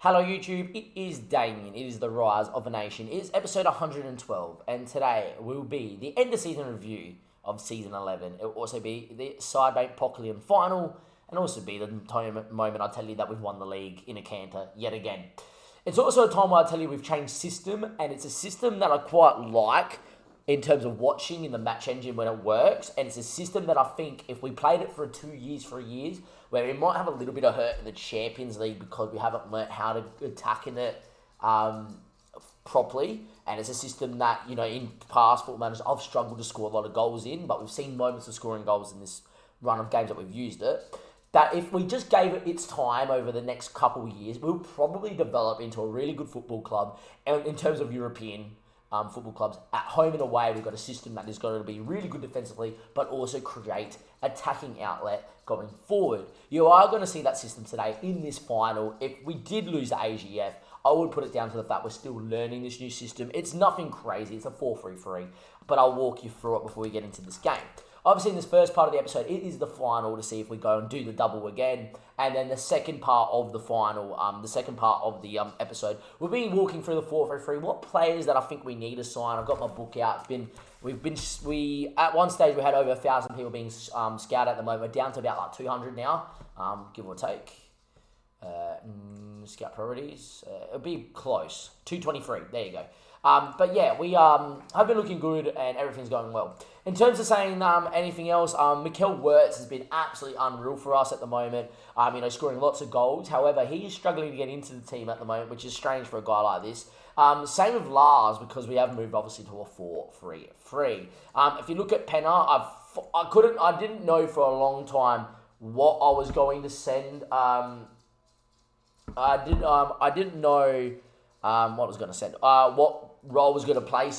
Hello YouTube, it is Damien, it is the Rise of a Nation, it is episode 112, and today will be the end of season review of season 11. It will also be the Sidebait Poclium final, and also be the moment I tell you that we've won the league in a canter yet again. It's also a time where I tell you we've changed system, and it's a system that I quite like in terms of watching in the match engine when it works, and it's a system that I think if we played it for 3 years, where we might have a little bit of hurt in the Champions League because we haven't learnt how to attack in it properly, and it's a system that, in past football managers, I've struggled to score a lot of goals in, but we've seen moments of scoring goals in this run of games that we've used it, that if we just gave it its time over the next couple of years, we'll probably develop into a really good football club, and in terms of European football clubs. At home and away, we've got a system that is going to be really good defensively, but also create attacking outlet going forward. You are going to see that system today in this final. If we did lose the AGF, I would put it down to the fact we're still learning this new system. It's nothing crazy. It's a 4-3-3, but I'll walk you through it before we get into this game. Obviously, in this first part of the episode, it is the final to see if we go and do the double again. And then the second part of the final, the second part of the episode, we'll be walking through the 4-3-3. What players that I think we need to sign. I've got my book out. We at one stage we had over 1,000 people being scouted. At the moment, we're down to about like 200 now, give or take. Scout priorities. It'll be close. 223. There you go. But yeah, we have been looking good and everything's going well. In terms of saying anything else, Mikel Wirtz has been absolutely unreal for us at the moment. Scoring lots of goals. However, he is struggling to get into the team at the moment, which is strange for a guy like this. Same with Lars, because we have moved obviously to a 4-3-3. If you look at Penna, I didn't know for a long time what I was going to send. I didn't know what I was going to send. What role I was going to play.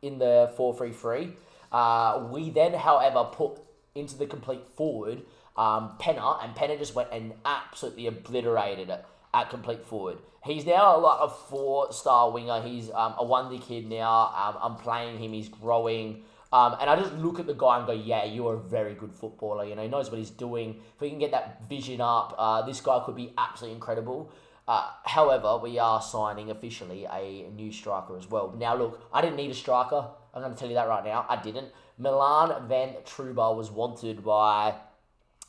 In the 4-3-3. We then, however, put into the complete forward Penna, and Penna just went and absolutely obliterated it at complete forward. He's now like a 4-star winger. He's a wonder kid now. I'm playing him. He's growing. And I just look at the guy and go, yeah, you're a very good footballer. He knows what he's doing. If we can get that vision up, this guy could be absolutely incredible. However, we are signing officially a new striker as well. Now, look, I didn't need a striker. I'm going to tell you that right now. I didn't. Milan Van Truba was wanted by,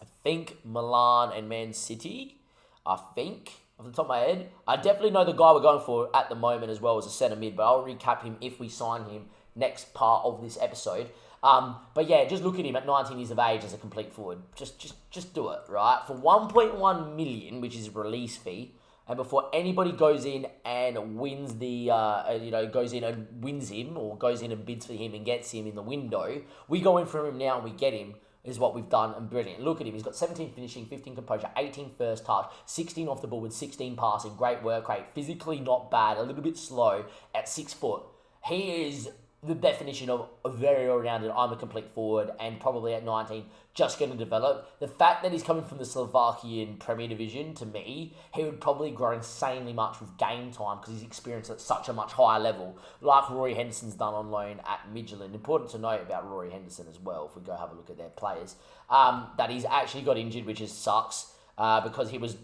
I think, Milan and Man City. I think, off the top of my head. I definitely know the guy we're going for at the moment as well as a centre mid, but I'll recap him if we sign him next part of this episode. But yeah, just look at him at 19 years of age as a complete forward. Just do it, right? For 1.1 million, which is release fee, and before anybody goes in and wins goes in and wins him, or goes in and bids for him and gets him in the window, we go in for him now and we get him, is what we've done, and brilliant. Look at him. He's got 17 finishing, 15 composure, 18 first touch, 16 off the ball with 16 passing, great work rate, physically not bad, a little bit slow at 6 foot. He is the definition of a very all-rounded, I'm a complete forward, and probably at 19, just going to develop. The fact that he's coming from the Slovakian Premier Division, to me, he would probably grow insanely much with game time because he's experienced at such a much higher level, like Rory Henderson's done on loan at Midtjylland. Important to note about Rory Henderson as well, if we go have a look at their players, that he's actually got injured, which sucks, because he was,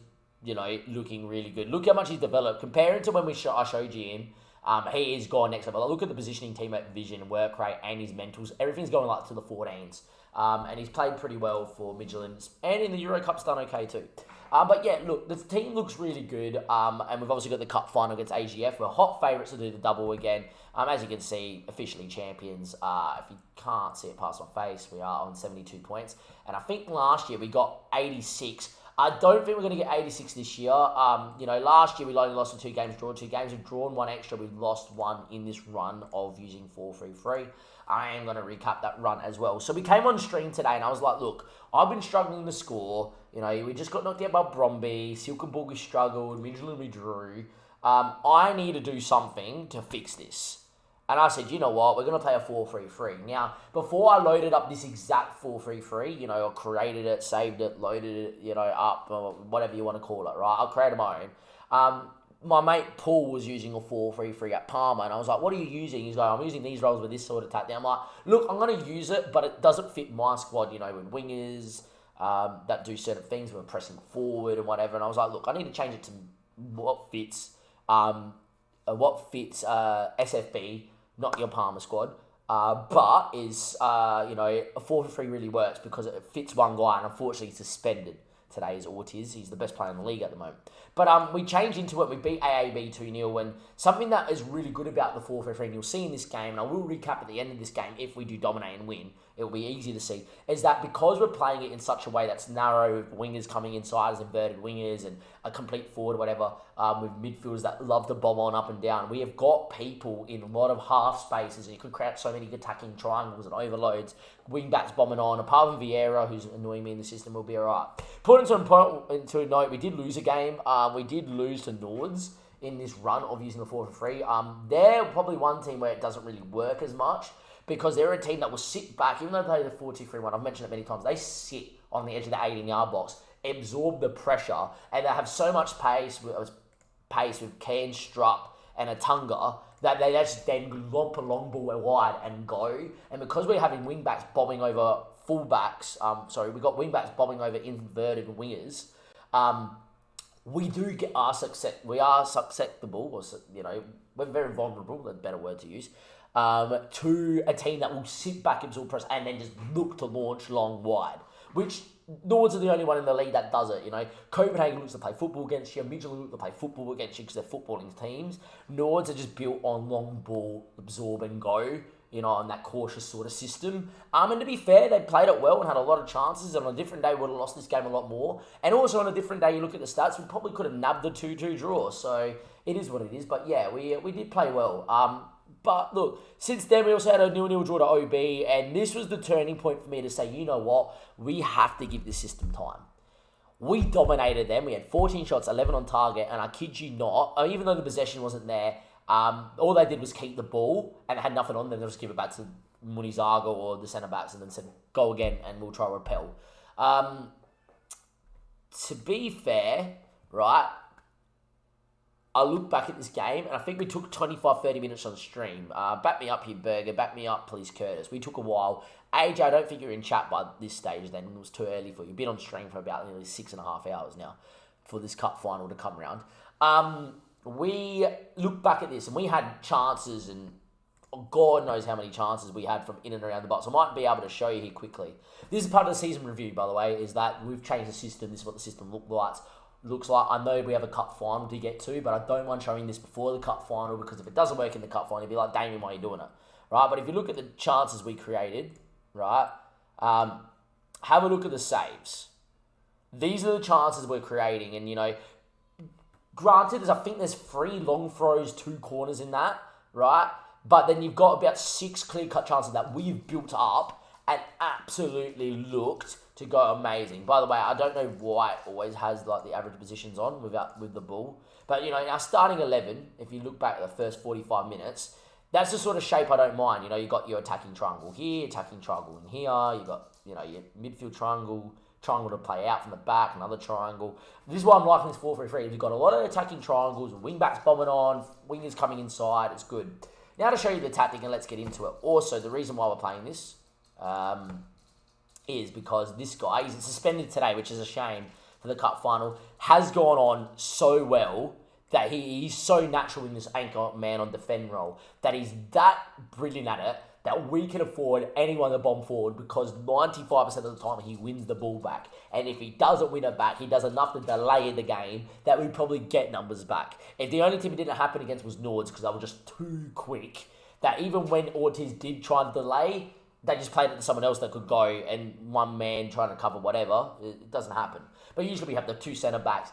looking really good. Look how much he's developed. Comparing to when I showed you him, he is gone next level. Look at the positioning, team at vision, work rate, and his mentals. Everything's going like to the 14s. And he's played pretty well for Midtjylland. And in the Euro Cup's done okay too. But yeah, look, the team looks really good. And we've obviously got the cup final against AGF. We're hot favourites to do the double again. As you can see, officially champions. If you can't see it past my face, we are on 72 points. And I think last year we got 86. I don't think we're going to get 86 this year. Last year we only lost in 2 games, drawn 2 games. We've drawn 1 extra. We've lost 1 in this run of using 4-3-3. I am going to recap that run as well. So we came on stream today and I was like, look, I've been struggling to score. We just got knocked out by Bromby. Silkeborg struggled. Midtjylland we drew. I need to do something to fix this. And I said, you know what, we're going to play a 4-3-3. Now, before I loaded up this exact 4-3-3, or created it, saved it, loaded it, up, or whatever you want to call it, right? I created my own. My mate Paul was using a 4-3-3 at Parma, and I was like, what are you using? He's like, I'm using these roles with this sort of tactic. I'm like, look, I'm going to use it, but it doesn't fit my squad, with wingers, that do certain things. We're pressing forward and whatever. And I was like, look, I need to change it to what fits SFB, not your Palmer squad. But is, a 4-3 really works because it fits one guy, and unfortunately he's suspended. Today is Ortiz. He's the best player in the league at the moment. But we changed into it. We beat AAB 2-0. And something that is really good about the 4-3, and you'll see in this game, and I will recap at the end of this game if we do dominate and win, it will be easy to see, is that because we're playing it in such a way that's narrow, with wingers coming inside as inverted wingers and a complete forward, whatever, with midfielders that love to bomb on up and down, we have got people in a lot of half spaces, and you could create so many attacking triangles and overloads, wing backs bombing on, apart from Vieira, who's annoying me in the system, will be alright. Put into a note, we did lose a game. We did lose to Nords in this run of using the 4-3. They're probably one team where it doesn't really work as much, because they're a team that will sit back, even though they play the 4-2-3-1, I've mentioned it many times, they sit on the edge of the 18-yard box, absorb the pressure, and they have so much pace with Cairn, Strupp, and Atunga, that they just then lump a long ball wide and go. And because we're having wing-backs bombing over full-backs, we've got wing-backs bombing over inverted wingers, we are susceptible, or, we're very vulnerable, that's a better word to use, to a team that will sit back, absorb press, and then just look to launch long wide, which Nords are the only one in the league that does it. Copenhagen looks to play football against you, Midtjylland look to play football against you because they're footballing teams. Nords are just built on long ball, absorb and go, on that cautious sort of system. And to be fair, they played it well and had a lot of chances, and on a different day would have lost this game a lot more. And also on a different day, you look at the stats, we probably could have nabbed the 2-2 draw. So it is what it is. But yeah, we did play well. But look, since then we also had a 0-0 draw to OB, and this was the turning point for me to say, you know what, we have to give this system time. We dominated them. We had 14 shots, 11 on target, and I kid you not, even though the possession wasn't there, all they did was keep the ball, and it had nothing on them. They'll just give it back to Munizaga or the centre-backs, and then said, go again, and we'll try to repel. To be fair, right, I look back at this game, and I think we took 25-30 minutes on stream. Back me up here, Berger. Back me up, please, Curtis. We took a while. AJ, I don't think you're in chat by this stage then. It was too early for you. You've been on stream for about nearly 6.5 hours now for this cup final to come round. We look back at this, and we had chances, and God knows how many chances we had from in and around the box. I might be able to show you here quickly. This is part of the season review, by the way, is that we've changed the system. This is what the system looks like. I know we have a cup final to get to, but I don't mind showing this before the cup final, because if it doesn't work in the cup final, you'll be like, Damien, why are you doing it? Right? But if you look at the chances we created, right, have a look at the saves. These are the chances we're creating, and, granted, I think there's 3 long throws, 2 corners in that, right? But then you've got about 6 clear-cut chances that we've built up and absolutely looked to go amazing. By the way, I don't know why it always has the average positions on with the ball. But, in our starting 11, if you look back at the first 45 minutes, that's the sort of shape I don't mind. You've got your attacking triangle here, attacking triangle in here. You've got, your midfield triangle to play out from the back, another triangle. This is why I'm liking this 4-3-3. You've got a lot of attacking triangles, wing backs bombing on, wingers coming inside. It's good. Now to show you the tactic, and let's get into it. Also, the reason why we're playing this is because this guy, he's suspended today, which is a shame for the cup final, has gone on so well that he's so natural in this anchor man on defend role, that he's that brilliant at it that we can afford anyone to bomb forward, because 95% of the time he wins the ball back. And if he doesn't win it back, he does enough to delay the game that we probably get numbers back. If the only team it didn't happen against was Nords, because they were just too quick, that even when Ortiz did try and delay, they just played it to someone else that could go, and one man trying to cover whatever. It doesn't happen. But usually we have the 2 centre-backs,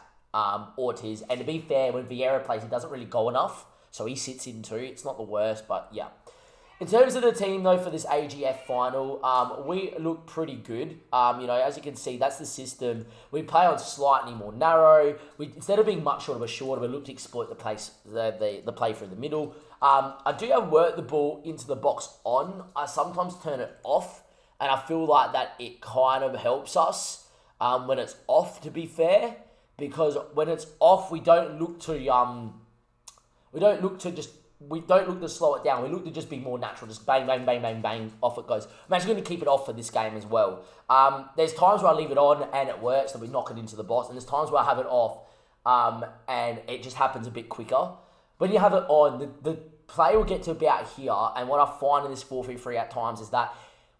Ortiz. And to be fair, when Vieira plays, he doesn't really go enough. So he sits in too. It's not the worst, but yeah. In terms of the team, though, for this AGF final, we look pretty good. As you can see, that's the system. We play on slightly more narrow. Instead of being much shorter, we look to exploit the play through the middle. I do have work the ball into the box on. I sometimes turn it off, and I feel like that it kind of helps us when it's off, to be fair, because when it's off, we don't look to just we don't look to slow it down. We look to just be more natural. Just bang, bang, bang, bang, bang, off it goes. I'm actually going to keep it off for this game as well. There's times where I leave it on and it works, and we knock it into the box. And there's times where I have it off and it just happens a bit quicker. When you have it on, the play will get to about here. And what I find in this 4-3-3 at times is that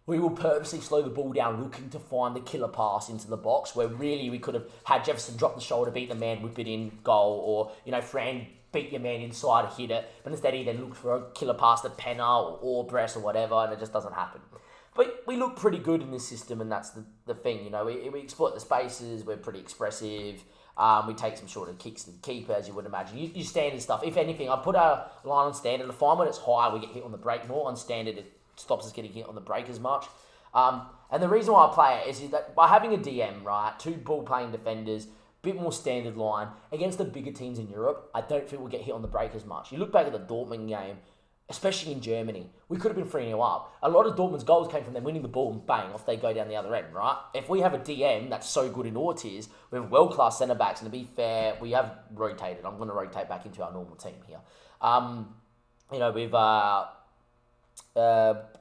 we will purposely slow the ball down, looking to find the killer pass into the box, where really we could have had Jefferson drop the shoulder, beat the man, whip it in, goal, or, Fran beat your man inside, hit it, but instead he then looks for a killer pass to Penna or Bress or whatever, and it just doesn't happen. But we look pretty good in this system, and that's the thing, we exploit the spaces, we're pretty expressive, we take some shorter kicks to the keeper, as you would imagine. You standard stuff. If anything, I put our line on standard. I find when it's high, we get hit on the break more. On standard, it stops us getting hit on the break as much. And the reason why I play it is that by having a DM, right, 2 ball-playing defenders, bit more standard line, against the bigger teams in Europe, I don't think we'll get hit on the break as much. You look back at the Dortmund game, especially in Germany, we could have been 3-0 up. A lot of Dortmund's goals came from them winning the ball and bang, off they go down the other end, right? If we have a DM that's so good in all tiers, we have world-class centre-backs, and to be fair, we have rotated. I'm going to rotate back into our normal team here. We've...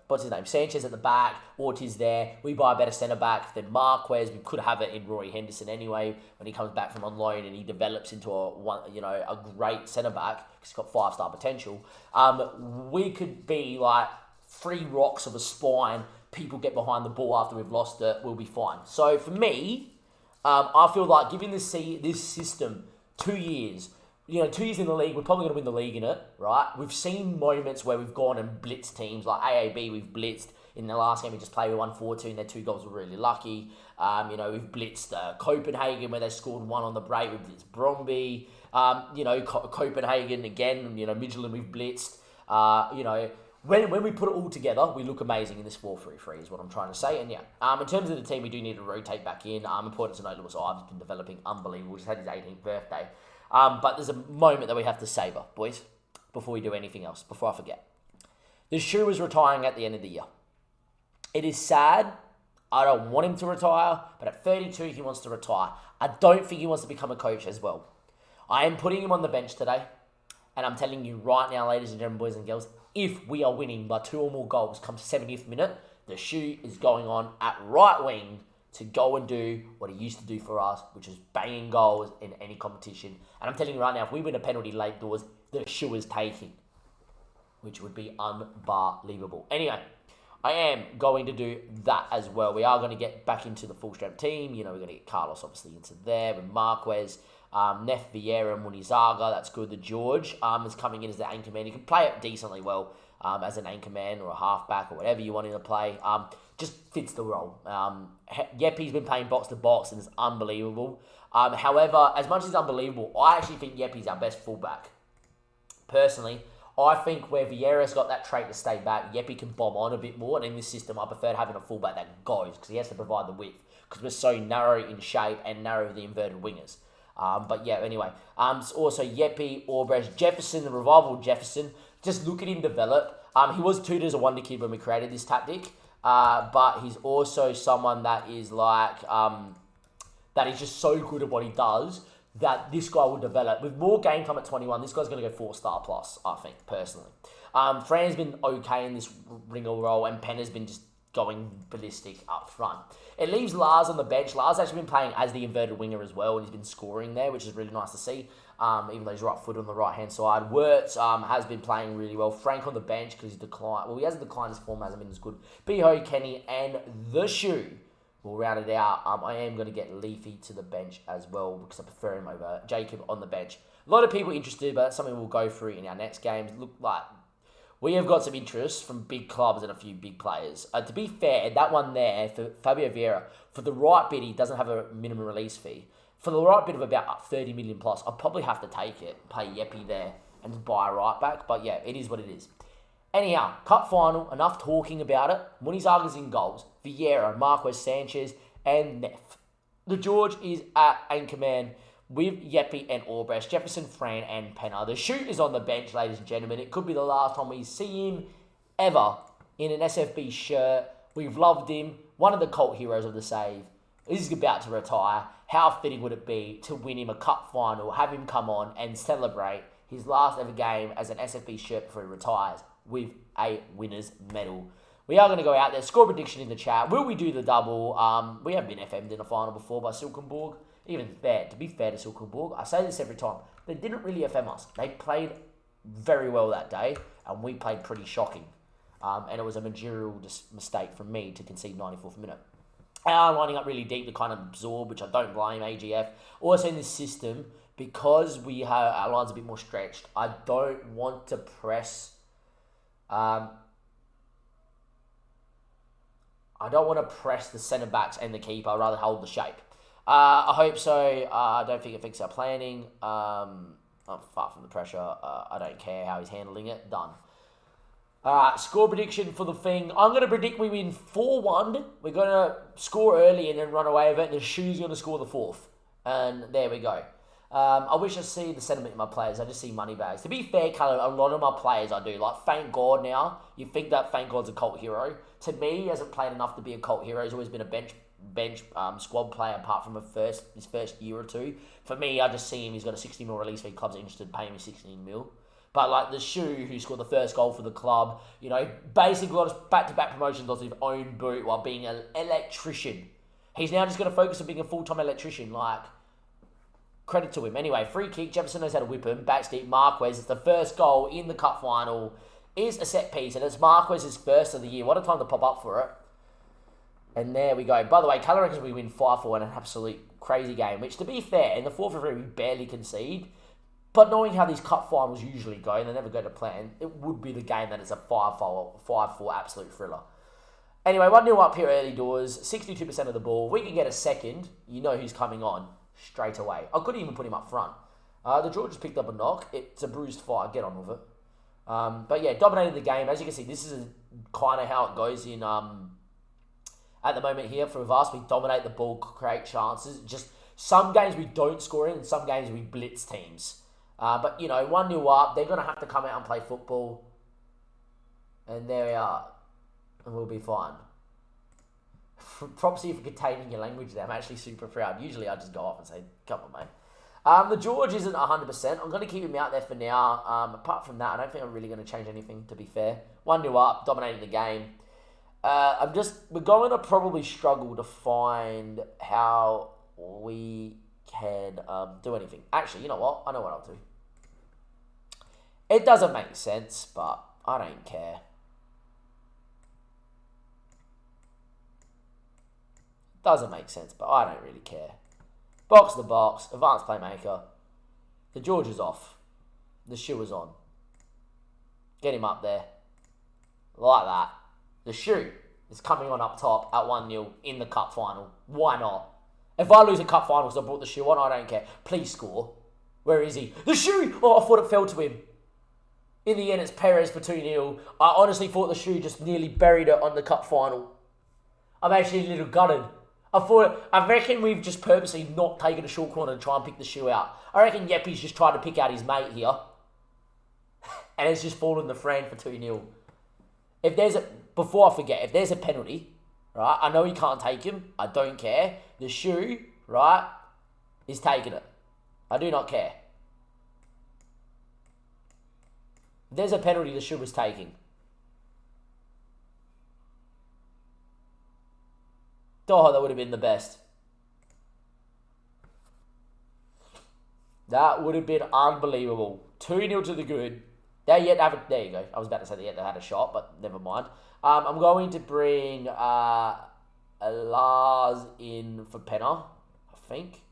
what's his name? Sanchez at the back, Ortiz there. We buy a better centre-back than Marquez. We could have it in Roy Henderson anyway when he comes back from on loan and he develops into a great centre-back because he's got 5-star potential. We could be like 3 rocks of a spine. People get behind the ball after we've lost it. We'll be fine. So for me, I feel like giving this system 2 years... 2 years in the league, we're probably going to win the league in it, right? We've seen moments where we've gone and blitzed teams, like AAB, we've blitzed. In the last game we just played, we won 4-2, and their 2 goals were really lucky. We've blitzed Copenhagen, where they scored 1 on the break. We've blitzed Brøndby. Copenhagen again, Midtjylland we've blitzed. When we put it all together, we look amazing in this 4-3-3 is what I'm trying to say. And in terms of the team, we do need to rotate back in. Important to note, Lewis Ives has been developing unbelievable. Just had his 18th birthday. But there's a moment that we have to savour, boys, before we do anything else, before I forget. The shoe is retiring at the end of the year. It is sad. I don't want him to retire, but at 32, he wants to retire. I don't think he wants to become a coach as well. I am putting him on the bench today, and I'm telling you right now, ladies and gentlemen, boys and girls, if we are winning by 2 or more goals come 70th minute, the shoe is going on at right wing to go and do what he used to do for us, which is banging goals in any competition. And I'm telling you right now, if we win a penalty late doors, the shoe is taking, which would be unbelievable. Anyway, I am going to do that as well. We are going to get back into the full-strength team. We're going to get Carlos, obviously, into there with Marquez, Neff, Vieira, Munizaga. That's good. The George is coming in as the anchor man. He can play it decently well as an anchor man or a halfback or whatever you want him to play. Just fits the role. Yeppy's been playing box to box and it's unbelievable. However, as much as it's unbelievable, I actually think Yeppy's our best fullback. Personally, I think where Vieira's got that trait to stay back, Yeppy can bomb on a bit more. And in this system, I prefer having a fullback that goes because he has to provide the width because we're so narrow in shape and narrow with the inverted wingers. Anyway. Also, Yeppy, Orbrecht, Jefferson, the revival Jefferson. Just look at him develop. He was touted as a wonder kid when we created this tactic. But he's also someone that is like, that is just so good at what he does that this guy will develop. With more game time at 21, this guy's going to go 4-star plus, I think, personally. Fran's been okay in this ringer role, and Penn has been just going ballistic up front. It leaves Lars on the bench. Lars actually been playing as the inverted winger as well, and he's been scoring there, which is really nice to see, even though he's right foot on the right-hand side. Wirtz has been playing really well. Frank on the bench because he's declined. Well, he hasn't declined. His form hasn't been as good. Beho, Kenny, and the shoe will round it out. I am going to get Leafy to the bench as well because I prefer him over Jacob on the bench. A lot of people interested, but that's something we'll go through in our next games. Look like we have got some interest from big clubs and a few big players. To be fair, that one there for Fabio Vieira, for the right bid, he doesn't have a minimum release fee. For the right bid of about 30 million plus, I'll probably have to take it, pay Yeppy there, and just buy a right back. But yeah, it is what it is. Anyhow, cup final, enough talking about it. Munizaga's in goals. Vieira, Marquez, Sanchez, and Neff. The George is at anchorman with Yeppy and Orbrecht, Jefferson, Fran, and Penna. The shoot is on the bench, ladies and gentlemen. It could be the last time we see him ever in an SFB shirt. We've loved him. One of the cult heroes of the save. He's about to retire. How fitting would it be to win him a cup final, have him come on and celebrate his last ever game as an SFB shirt before he retires with a winner's medal. We are going to go out there. Score prediction in the chat. Will we do the double? We have been FM'd in a final before by Silkenborg. Even fair, to be fair to Silkenborg, I say this every time, they didn't really FM us. They played very well that day, and we played pretty shocking. And it was a managerial mistake from me to concede 94th minute. Our lining up really deep to kind of absorb, which I don't blame AGF. Also in this system, because we have our lines a bit more stretched, I don't want to press. I don't want to press the centre backs and the keeper. I'd rather hold the shape. I hope so. I don't think it affects our planning. I'm far from the pressure. I don't care how he's handling it. Done. Score prediction for the thing. I'm going to predict we win 4-1. We're going to score early and then run away with it. And the Shoe's going to score the 4th. And there we go. I wish I see the sentiment in my players. I just see money bags. To be fair, Callum, a lot of my players I do. Like, thank God now. You think that thank God's a cult hero. To me, he hasn't played enough to be a cult hero. He's always been a bench squad player apart from his first year or two. For me, I just see him. He's got a 60 mil release fee. Club's interested, paying me 16 mil. But like the Shoe, who scored the first goal for the club, you know, basically got us back-to-back promotions on his own boot while being an electrician. He's now just going to focus on being a full-time electrician. Like, credit to him. Anyway, free kick. Jefferson knows how to whip him. Backs deep. Marquez. It's the first goal in the cup final. Is a set piece, and it's Marquez's first of the year. What a time to pop up for it. And there we go. By the way, Colour reckons we win 5-4 in an absolute crazy game, which, to be fair, in the 4th of we barely concede. But knowing how these cup finals usually go, and they never go to plan, it would be the game that it's a 5-4 absolute thriller. Anyway, 1-0 up here early doors, 62% of the ball. We can get a second. You know who's coming on straight away. I couldn't even put him up front. The George has picked up a knock. It's a bruised fight. Get on with it. But yeah, dominated the game. As you can see, this is kind of how it goes in at the moment here for us. We dominate the ball, create chances. Just some games we don't score in, and some games we blitz teams. But, you know, 1-0 up. They're going to have to come out and play football. And there we are. And we'll be fine. Props to you for containing your language there. I'm actually super proud. Usually I just go off and say, come on, mate. The George isn't 100%. I'm going to keep him out there for now. Apart from that, I don't think I'm really going to change anything, to be fair. 1-0 up, dominating the game. We're going to probably struggle to find how we can do anything. Actually, you know what? I know what I'll do. It doesn't make sense, but I don't care. Doesn't make sense, but I don't really care. Box the box, advanced playmaker. The George is off. The Shoe is on. Get him up there. Like that. The Shoe is coming on up top at 1-0 in the cup final. Why not? If I lose a cup final because I brought the Shoe on, I don't care. Please score. Where is he? The Shoe! Oh, I thought it fell to him. In the end, it's Perez for 2-0. I honestly thought the Shoe just nearly buried it on the cup final. I'm actually a little gutted. I reckon we've just purposely not taken a short corner to try and pick the Shoe out. I reckon Yeppy's just tried to pick out his mate here. And it's just fallen the friend for 2-0. Before I forget, if there's a penalty, right, I know he can't take him. I don't care. The Shoe, right, is taking it. I do not care. If there's a penalty, the Shoe is taking. Oh, that would have been the best. That would have been unbelievable. 2-0 to the good. There you go. I was about to say they had a shot, but never mind. I'm going to bring Lars in for Penner, I think.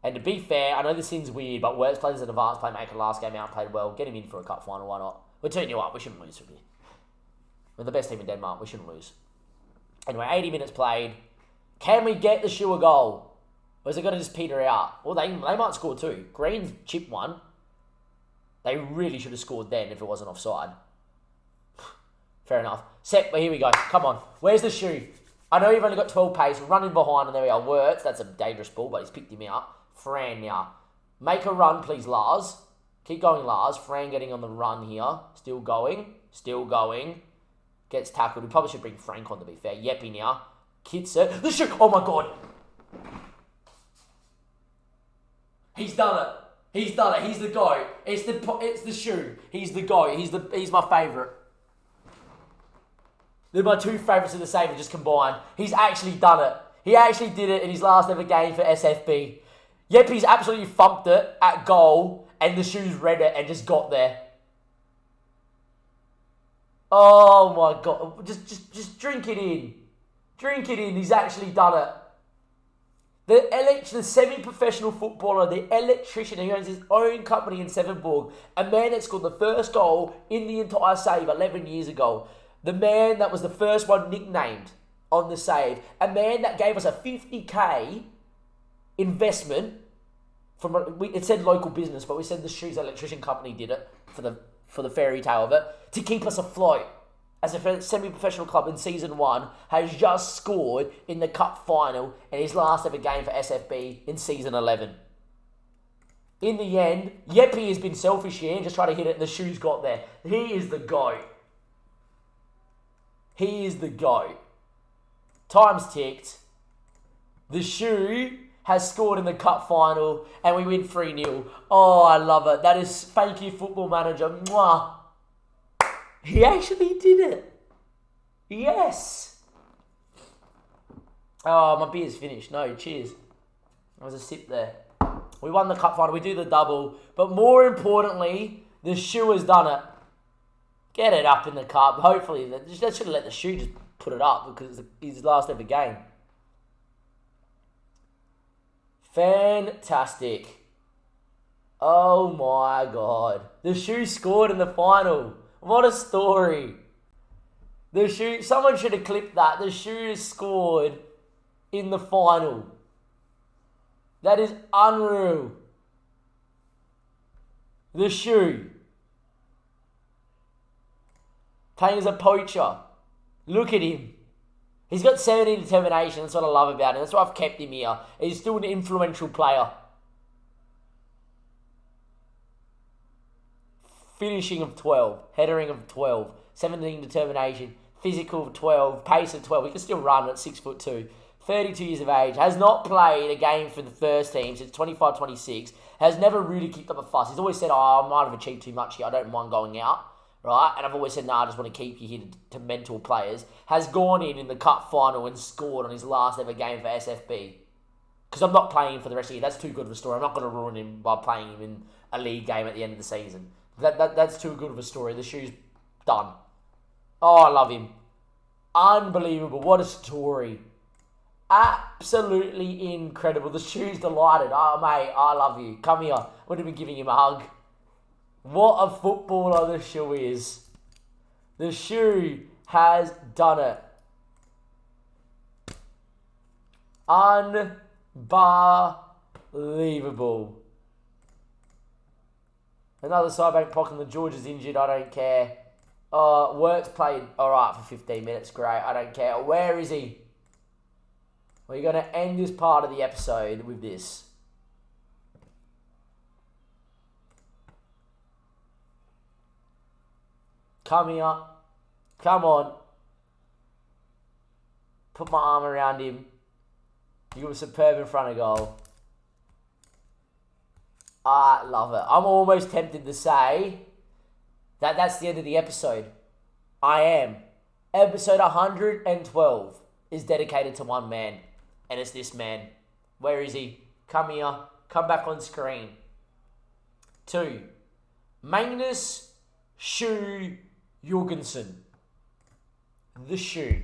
And to be fair, I know this seems weird, but Works played as an advanced playmaker last game out, played well. Get him in for a cup final, why not? We're 2-0 up. We shouldn't lose from here. We're the best team in Denmark. We shouldn't lose. Anyway, 80 minutes played. Can we get the Shoe a goal? Or is it going to just peter out? Well, they might score too. Green's chipped one. They really should have scored then if it wasn't offside. Fair enough. Set, but here we go. Come on. Where's the Shoe? I know you've only got 12 pace. Running behind, and there we are. Works. That's a dangerous ball, but he's picked him out. Fran now. Make a run, please, Lars. Keep going, Lars. Fran getting on the run here. Still going. Still going. Gets tackled. We probably should bring Frank on, to be fair. Yeppy now. Kitzer. The Shoe. Oh, my God. He's done it. He's done it. He's the GOAT. It's the shoe. He's the GOAT. He's my favourite. They're my two favourites of the same just combined. He's actually done it. He actually did it in his last ever game for SFB. Yep, he's absolutely thumped it at goal, and the shoes read it and just got there. Oh my God! Just drink it in. Drink it in. He's actually done it. The semi-professional footballer, the electrician, who owns his own company in Sevenborg, a man that scored the first goal in the entire save 11 years ago. The man that was the first one nicknamed on the save. A man that gave us a 50k investment from it said local business, but we said the Shoes Electrician Company did it for the fairy tale of it to keep us afloat. As a semi-professional club in Season 1, has just scored in the Cup final in his last ever game for SFB in Season 11. In the end, Yeppy has been selfish here and just tried to hit it and the shoes got there. He is the GOAT. He is the GOAT. Time's ticked. The shoe has scored in the Cup final and we win 3-0. Oh, I love it. That is thank you, Football Manager. Mwah. He actually did it. Yes. Oh, my beer's finished. No, cheers. There was a sip there. We won the Cup final. We do the double. But more importantly, the shoe has done it. Get it up in the cup. Hopefully, they should have let the shoe just put it up because it's his last ever game. Fantastic. Oh my God. The shoe scored in the final. What a story. Someone should have clipped that. The shoe scored in the final. That is unreal. The shoe. Playing as a poacher. Look at him. He's got 17 determination. That's what I love about him. That's why I've kept him here. He's still an influential player. Finishing of 12, headering of 12, 17 determination, physical of 12, pace of 12. He can still run at 6'2", 32 years of age. Has not played a game for the first team since 25-26. Has never really kicked up a fuss. He's always said, I might have achieved too much here. I don't mind going out. Right? And I've always said, I just want to keep you here to mentor players. Has gone in the Cup final and scored on his last ever game for SFB. Because I'm not playing him for the rest of the year. That's too good of a story. I'm not going to ruin him by playing him in a league game at the end of the season. That's too good of a story. The shoe's done. Oh, I love him. Unbelievable. What a story. Absolutely incredible. The shoe's delighted. Oh, mate, I love you. Come here. Would have been giving him a hug. What a footballer the shoe is. The shoe has done it. Unbelievable. Another sideback pocket and the George is injured. I don't care. Work's played alright for 15 minutes. Great. I don't care. Where is he? We're going to end this part of the episode with this. Come here. Come on. Put my arm around him. You were superb in front of goal. I love it. I'm almost tempted to say that that's the end of the episode. I am. Episode 112 is dedicated to one man. And it's this man. Where is he? Come here. Come back on screen. 2. Magnus Shoe Jorgensen. The Shoe.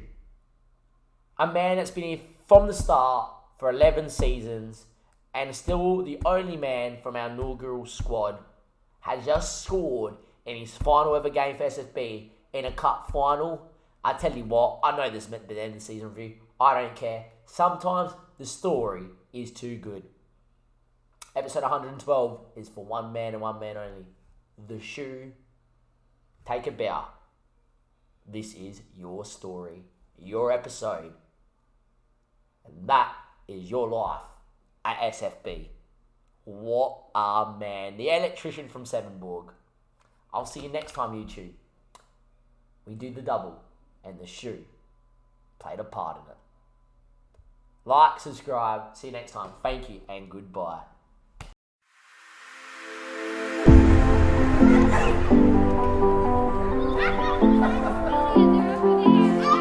A man that's been here from the start for 11 seasons and still the only man from our inaugural squad has just scored in his final ever game for SFB in a cup final. I tell you what, I know this is meant to be the end of the season review. I don't care. Sometimes the story is too good. Episode 112 is for one man and one man only. The Shoe. Take a bow. This is your story, your episode. And that is your life at SFB. What a man. The electrician from Sevenborg. I'll see you next time, YouTube. We do the double, and the shoe played a part in it. Like, subscribe. See you next time. Thank you, and goodbye. They're over there.